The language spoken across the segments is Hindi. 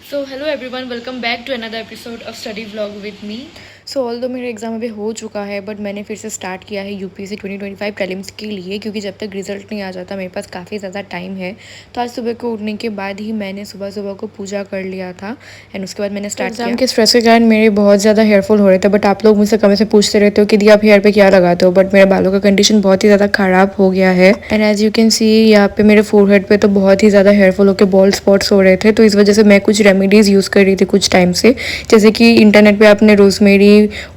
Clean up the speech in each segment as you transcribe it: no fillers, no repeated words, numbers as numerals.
So hello everyone, welcome back to another episode of Study Vlog with me. Although मेरा एग्ज़ाम अभी हो चुका है बट मैंने फिर से स्टार्ट किया है यूपीएससी 2025 प्रीलिम्स के लिए, क्योंकि जब तक रिजल्ट नहीं आ जाता मेरे पास काफ़ी ज़्यादा टाइम है। तो आज सुबह को उठने के बाद ही मैंने सुबह सुबह को पूजा कर लिया था एंड उसके बाद मैंने स्टार्ट किया। एग्जाम के स्ट्रेस के कारण मेरे बहुत ज़्यादा हेयरफॉल हो रहे थे, बट आप लोग मुझसे कमेंट से पूछते रहते हो कि दी आप हेयर पे क्या लगाते हो, बट मेरे बालों का कंडीशन बहुत ही ज़्यादा ख़राब हो गया है। And as you can see यहाँ पे मेरे फोरहेड पे तो बहुत ही ज़्यादा हेयरफॉल होकर बॉल्ड स्पॉट्स हो रहे थे। तो इस वजह से मैं कुछ रेमेडीज़ यूज़ कर रही थी कुछ टाइम से, जैसे कि इंटरनेट पर आपने रोजमेरी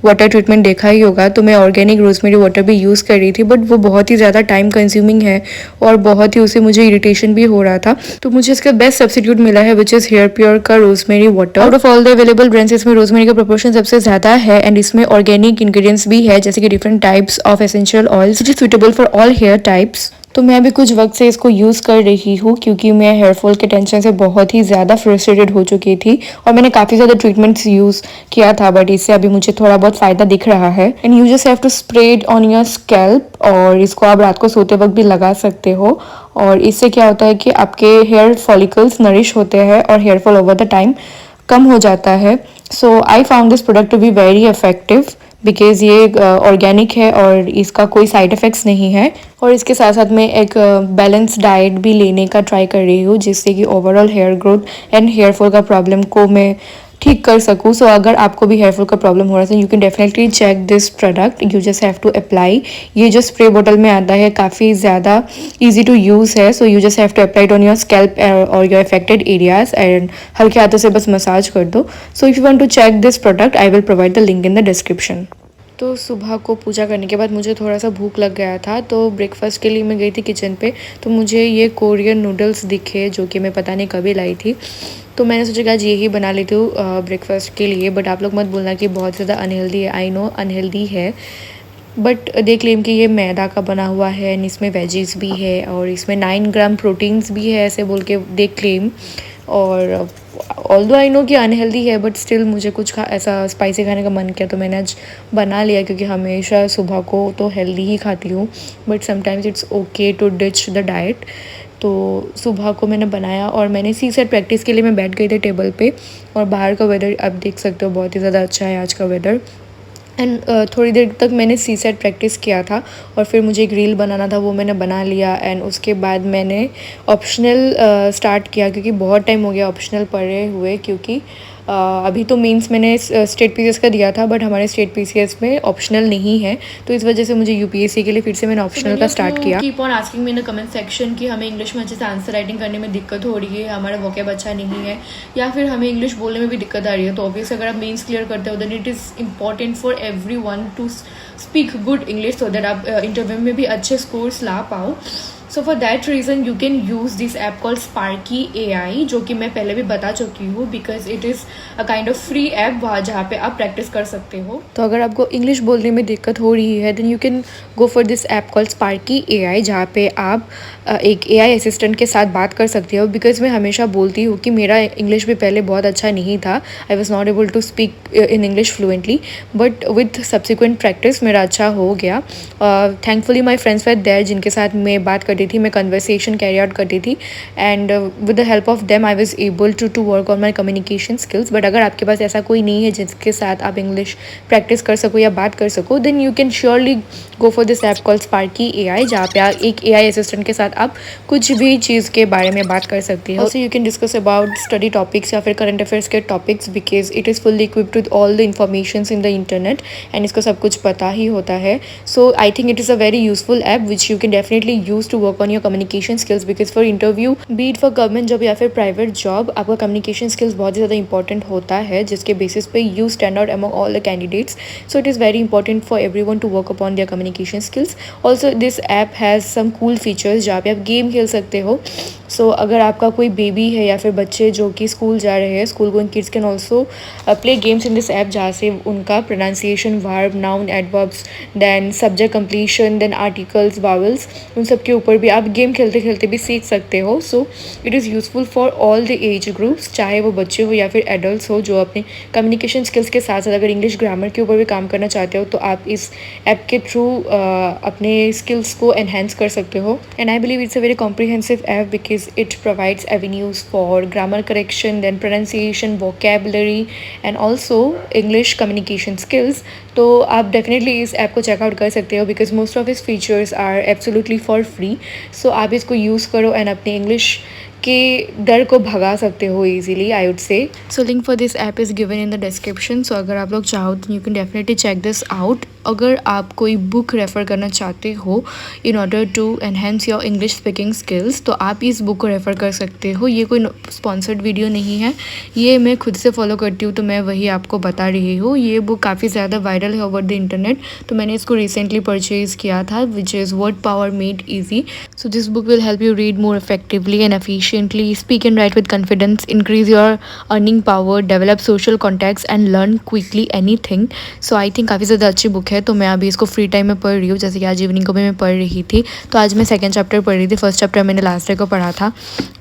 वाटर ट्रीटमेंट देखा ही होगा, तो मैं ऑर्गेनिक रोजमेरी वाटर भी यूज़ कर रही थी, बट वो बहुत ही ज़्यादा टाइम कंज्यूमिंग है और बहुत ही उससे मुझे इरिटेशन भी हो रहा था। तो मुझे इसका बेस्ट सब्सिट्यूट मिला है विच इज़ हेयर प्योर का rosemary water. Out of all the available brands इसमें रोजमेरी का प्रोपोर्शन सबसे ज़्यादा है एंड इसमें ऑर्गेनिक इंग्रेडिएंट्स भी है, जैसे कि different types of essential oils which is suitable for all hair types. तो मैं अभी कुछ वक्त से इसको यूज़ कर रही हूँ, क्योंकि मैं हेयरफॉल के टेंशन से बहुत ही ज़्यादा फ्रस्ट्रेटेड हो चुकी थी और मैंने काफ़ी ज़्यादा ट्रीटमेंट्स यूज़ किया था, बट इससे अभी मुझे थोड़ा बहुत फ़ायदा दिख रहा है। And you just have to spray it on your scalp, और इसको आप रात को सोते वक्त भी लगा सकते हो। और इससे क्या होता है कि आपके हेयर फॉलिकल्स नरिश होते हैं और हेयरफॉल ओवर द टाइम कम हो जाता है। So I found this product to be very effective because ये ऑर्गेनिक है और इसका कोई साइड इफ़ेक्ट्स नहीं है। और इसके साथ साथ मैं एक बैलेंस डाइट भी लेने का ट्राई कर रही हूँ, जिससे कि overall hair growth and hair fall का प्रॉब्लम को मैं ठीक कर सकूँ। सो अगर आपको भी हेयरफॉल का प्रॉब्लम हो रहा है तो you can definitely check this product. You just have to apply. ये जो स्प्रे बोतल में आता है काफ़ी ज़्यादा ईजी टू यूज़ है। So you just have to apply it on your scalp और योर अफेक्टेड एरियाज एंड हल्के हाथों से बस मसाज कर दो। So if you want to check this product I will provide the link in the description. तो सुबह को पूजा करने के बाद मुझे थोड़ा सा भूख लग गया था, तो ब्रेकफास्ट के लिए मैं गई थी किचन पे। तो मुझे ये कोरियन नूडल्स दिखे, जो कि मैं पता नहीं कभी लाई थी। तो मैंने सोचा कि आज यही बना लेती हूँ ब्रेकफास्ट के लिए। बट आप लोग मत बोलना कि बहुत ज़्यादा अनहेल्दी है। आई नो अनहेल्दी है, बट दे क्लेम कि ये मैदा का बना हुआ है एंड इसमें वेजीज भी है और इसमें 9 ग्राम प्रोटीन्स भी है, ऐसे बोल के दे क्लेम। और ऑल्दो आई नो कि अनहेल्दी है, बट स्टिल मुझे कुछ ऐसा स्पाइसी खाने का मन किया तो मैंने आज बना लिया, क्योंकि हमेशा सुबह को तो हेल्दी ही खाती हूँ, but sometimes it's okay to ditch the diet. तो सुबह को मैंने बनाया और मैंने सी सेट प्रैक्टिस के लिए मैं बैठ गई थी टेबल पे। और बाहर का वेदर आप देख सकते हो, बहुत ही ज़्यादा अच्छा है आज का वेदर। एंड थोड़ी देर तक मैंने सी सेट प्रैक्टिस किया था और फिर मुझे एक रील बनाना था, वो मैंने बना लिया। एंड उसके बाद मैंने ऑप्शनल स्टार्ट किया, क्योंकि बहुत टाइम हो गया ऑप्शनल पढ़े हुए। क्योंकि अभी तो मेंस मैंने स्टेट पीसीएस का दिया था, बट हमारे स्टेट पीसीएस में ऑप्शनल नहीं है, तो इस वजह से मुझे यूपीएससी के लिए फिर से मैंने ऑप्शनल का स्टार्ट किया। Keep on asking me in the comment section कि हमें इंग्लिश में अच्छे से आंसर राइटिंग करने में दिक्कत हो रही है, हमारा वोकैब अच्छा नहीं है, या फिर हमें इंग्लिश बोलने में भी दिक्कत आ रही है। तो ऑब्वियस अगर आप मेंस क्लियर करते हो then it is important for everyone to speak good English, so that आप इंटरव्यू में भी अच्छे स्कोर्स ला पाओ। So for that reason you can use this app called Sparky AI, जो कि मैं पहले भी बता चुकी हूँ, because it is a kind of free app वहाँ जहाँ पे आप प्रैक्टिस कर सकते हो। तो अगर आपको इंग्लिश बोलने में दिक्कत हो रही है then you can go for this app called Sparky AI, जहाँ पे आप एक AI असिस्टेंट के साथ बात कर सकते हो। बिकॉज मैं हमेशा बोलती हूँ कि मेरा इंग्लिश भी पहले बहुत अच्छा नहीं था, I was not able to speak in English fluently, but with subsequent practice मेरा अच्छा हो गया। Thankfully my friends were there, जिनके साथ मैं बात करती थी, मैं कन्वर्सेशन कैरी आउट करती थी, and with the help of them I was able to work on my communication skills. But अगर आपके पास ऐसा कोई नहीं है जिसके साथ आप इंग्लिश प्रैक्टिस कर सको या बात कर सको, then you can surely go for this app called Sparky AI, जहाँ पे आप एक AI असिस्टेंट के साथ आप कुछ भी चीज़ के बारे में बात कर सकती है। Also you can discuss about study topics या फिर करंट अफेयर्स के topics, because it is fully equipped with all the information in the internet and इसको सब कुछ पता ही होता है। So I think it is a very useful app which you can definitely use to work on your communication skills, because for interview beat for government job या फिर प्राइवेट जॉब आपका कम्युनिकेशन स्किल्स बहुत ही ज़्यादा इंपॉर्टेंट होता है, जिसके बेसिस पे you stand out among all the candidates. So it is very important for everyone to work upon their communication skills. Also this app has some cool features जहाँ पे आप गेम खेल सकते हो। सो अगर आपका कोई बेबी है या फिर बच्चे जो कि स्कूल जा रहे हैं, school going kids can also play games in this app, जहाँ से उनका pronunciation, verb, noun, adverbs, then subject completion, then articles, vowels, उन सब के ऊपर कभी आप गेम खेलते खेलते भी सीख सकते हो। सो it is useful for all the age groups, चाहे वो बच्चे हो या फिर एडल्ट हो, जो अपने कम्युनिकेशन स्किल्स के साथ साथ अगर इंग्लिश ग्रामर के ऊपर भी काम करना चाहते हो तो आप इस ऐप के थ्रू अपने स्किल्स को एनहेंस कर सकते हो। And I believe it's a very comprehensive app because it provides avenues for grammar correction, then pronunciation, vocabulary and also English communication skills. तो आप डेफिनेटली इस ऐप को चेकआउट कर सकते हो बिकॉज मोस्ट ऑफ इस features are absolutely for free. So आप इसको यूज़ करो एंड अपनी इंग्लिश के डर को भगा सकते हो easily, I would say. So link for this app is given in the description. So अगर आप लोग चाहो तो you can definitely check this out. अगर आप कोई बुक रेफ़र करना चाहते हो in order to enhance your English speaking skills तो आप इस बुक को रेफ़र कर सकते हो। ये कोई स्पॉन्सर्ड वीडियो नहीं है, ये मैं खुद से फॉलो करती हूँ तो मैं वही आपको बता रही हूँ। ये बुक काफ़ी ज़्यादा वायरल है ओवर द इंटरनेट, तो मैंने इसको रिसेंटली परचेज़ किया था, which is word power made easy. So this book will help you read more effectively and efficiently, speak and right with confidence, increase your earning power, develop social contacts and learn quickly anything. So I think काफ़ी ज़्यादा अच्छी बुक है, तो मैं अभी इसको फ्री टाइम में पढ़ रही हूँ। जैसे कि आज इवनिंग को भी मैं पढ़ रही थी, तो आज मैं सेकंड चैप्टर पढ़ रही थी, फर्स्ट चैप्टर मैंने लास्ट डे को पढ़ा था,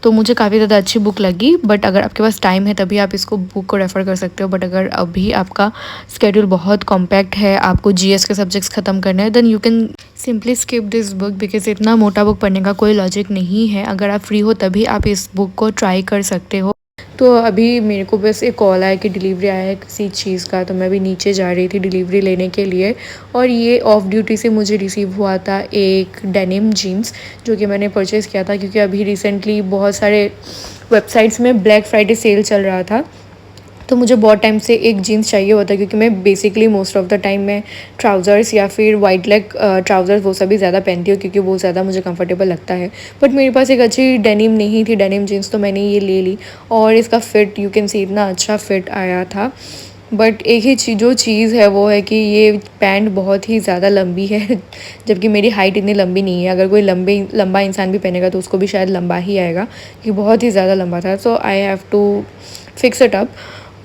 तो मुझे काफ़ी ज़्यादा अच्छी बुक लगी। बट अगर आपके पास टाइम है तभी आप इसको बुक को रेफ़र कर सकते हो। बट अगर अभी आपका स्केड्यूल बहुत कॉम्पैक्ट है, आपको जीएस के सब्जेक्ट्स ख़त्म करने हैं, then you can simply skip this book because इतना मोटा बुक पढ़ने का कोई लॉजिक नहीं है। अगर आप फ्री हो तभी आप इस बुक को ट्राई कर सकते हो। तो अभी मेरे को बस एक कॉल आया कि डिलीवरी आया है किसी चीज़ का, तो मैं अभी नीचे जा रही थी डिलीवरी लेने के लिए। और ये ऑफ ड्यूटी से मुझे रिसीव हुआ था एक डेनिम जीन्स, जो कि मैंने परचेज़ किया था क्योंकि अभी रिसेंटली बहुत सारे वेबसाइट्स में ब्लैक फ्राइडे सेल चल रहा था, तो मुझे बहुत टाइम से एक जीन्स चाहिए होता है क्योंकि मैं basically most of the time मैं ट्राउज़र्स या फिर वाइड लेग ट्राउज़र्स वो सभी ज़्यादा पहनती हूँ क्योंकि वो ज़्यादा मुझे कंफर्टेबल लगता है। बट मेरे पास एक अच्छी डेनिम नहीं थी, डेनिम जीन्स, तो मैंने ये ले ली और इसका फ़िट यू कैन सी इतना अच्छा फ़िट आया था। बट एक ही जो चीज़ है वो है कि ये पैंट बहुत ही ज़्यादा लंबी है जबकि मेरी हाइट इतनी लंबी नहीं है। अगर कोई लंबा इंसान भी पहनेगा तो उसको भी शायद लंबा ही आएगा, क्योंकि बहुत ही ज़्यादा लंबा था। So I have to fix it up.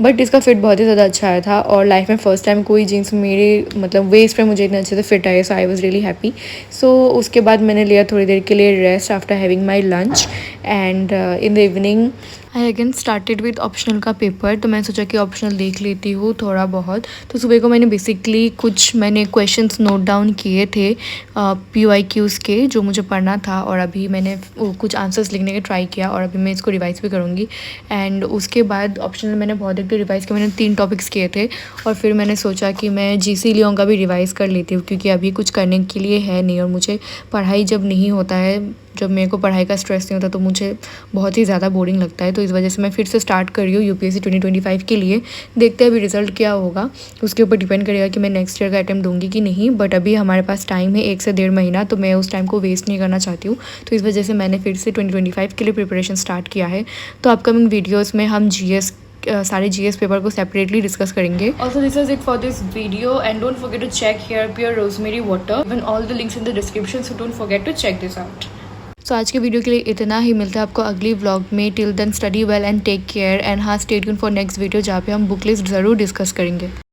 But इसका फ़िट बहुत ही ज़्यादा अच्छा आया था और लाइफ में फ़र्स्ट टाइम कोई जीन्स मेरे मतलब वेस्ट पे मुझे इतने अच्छे से फिट आए। सो आई वाज़ रियली हैप्पी। सो उसके बाद मैंने लिया थोड़ी देर के लिए rest after having my lunch and in the evening I again started with optional का पेपर। तो मैं सोचा कि ऑप्शनल देख लेती हूँ थोड़ा बहुत। तो सुबह को मैंने बेसिकली मैंने क्वेश्चंस नोट डाउन किए थे PYQs के, जो मुझे पढ़ना था, और अभी मैंने कुछ आंसर्स लिखने का ट्राई किया और अभी मैं इसको रिवाइज़ भी करूँगी। एंड उसके बाद ऑप्शनल मैंने बहुत देर रिवाइज़ किया, मैंने 3 टॉपिक्स किए थे और फिर मैंने सोचा कि मैं GC लियों का भी रिवाइज़ कर लेती हूँ क्योंकि अभी कुछ करने के लिए है नहीं और मुझे पढ़ाई जब नहीं होता है, जब मेरे को पढ़ाई का स्ट्रेस नहीं होता तो मुझे बहुत ही ज़्यादा बोरिंग लगता है। तो इस वजह से मैं फिर से स्टार्ट कर रही हूँ UPSC 2025 के लिए। देखते हैं अभी रिज़ल्ट क्या होगा, उसके ऊपर डिपेंड करेगा कि मैं नेक्स्ट ईयर का अटैम्प्ट दूंगी कि नहीं। बट अभी हमारे पास टाइम है 1 से 1.5 महीना, तो मैं उस टाइम को वेस्ट नहीं करना चाहती हूँ। तो इस वजह से मैंने फिर से 2025 के लिए प्रिपरेशन स्टार्ट किया है। तो अपकमिंग वीडियोज़ में हम सारे GS पेपर को सेपरेटली डिस्कस करेंगे। Also this is it for this video and don't forget to check hair pure rosemary water, even all the links in the description, so don't forget to check this out. So आज के वीडियो के लिए इतना ही, मिलता है आपको अगली व्लॉग में। Till then study well and take care and हाँ, stay tune for next video जहाँ पे हम बुक लिस्ट ज़रूर डिस्कस करेंगे।